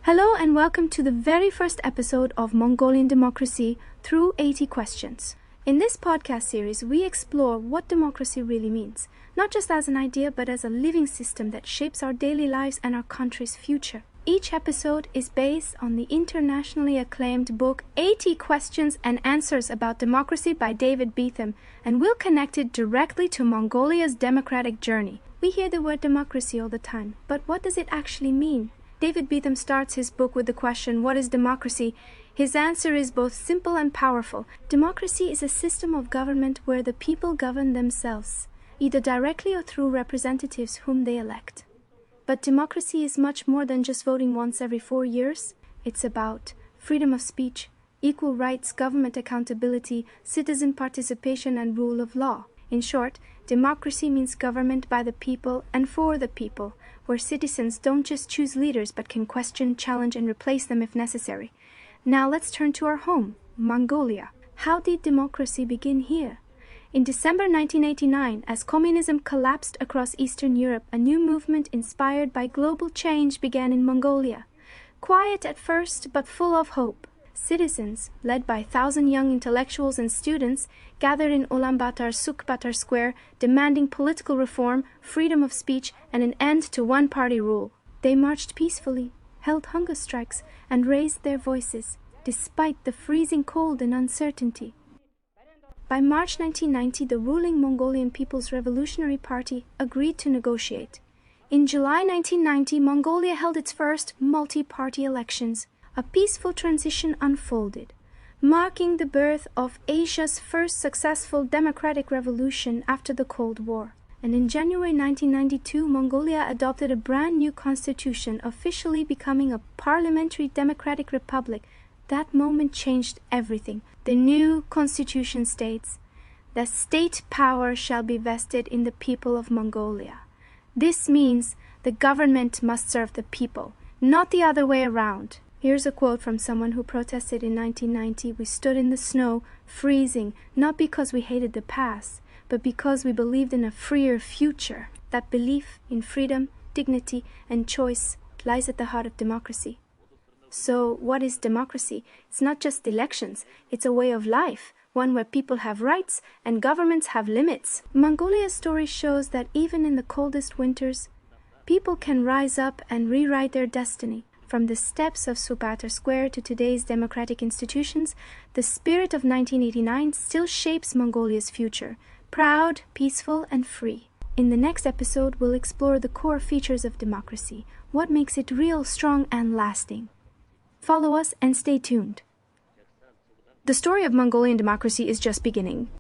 Hello and welcome to the very first episode of Mongolian Democracy through 80 Questions. In this podcast series, we explore what democracy really means, not just as an idea, but as a living system that shapes our daily lives and our country's future. Each episode is based on the internationally acclaimed book 80 Questions and Answers About Democracy by David Beetham, and will connect it directly to Mongolia's democratic journey. We hear the word democracy all the time, but what does it actually mean? David Beetham starts his book with the question, what is democracy? His answer is both simple and powerful. Democracy is a system of government where the people govern themselves, either directly or through representatives whom they elect. But democracy is much more than just voting once every 4 years. It's about freedom of speech, equal rights, government accountability, citizen participation, and rule of law. In short, democracy means government by the people and for the people, where citizens don't just choose leaders but can question, challenge, and replace them if necessary. Now let's turn to our home, Mongolia. How did democracy begin here? In December 1989, as communism collapsed across Eastern Europe, a new movement inspired by global change began in Mongolia. Quiet at first, but full of hope. Citizens, led by 1,000 young intellectuals and students, gathered in Ulaanbaatar Sukbatar Square, demanding political reform, freedom of speech, and an end to one-party rule. They marched peacefully, held hunger strikes, and raised their voices, despite the freezing cold and uncertainty. By March 1990, the ruling Mongolian People's Revolutionary Party agreed to negotiate. In July 1990, Mongolia held its first multi-party elections. A peaceful transition unfolded, marking the birth of Asia's first successful democratic revolution after the Cold War. And in January 1992, Mongolia adopted a brand new constitution, officially becoming a parliamentary democratic republic. That moment changed everything. The new constitution states that state power shall be vested in the people of Mongolia. This means the government must serve the people, not the other way around. Here's a quote from someone who protested in 1990. We stood in the snow, freezing, not because we hated the past, but because we believed in a freer future. That belief in freedom, dignity, and choice lies at the heart of democracy. So, what is democracy? It's not just elections, it's a way of life, one where people have rights and governments have limits. Mongolia's story shows that even in the coldest winters, people can rise up and rewrite their destiny. From the steps of Sukbatar Square to today's democratic institutions, the spirit of 1989 still shapes Mongolia's future, proud, peaceful, and free. In the next episode, we'll explore the core features of democracy, what makes it real, strong, and lasting. Follow us and stay tuned. The story of Mongolian democracy is just beginning.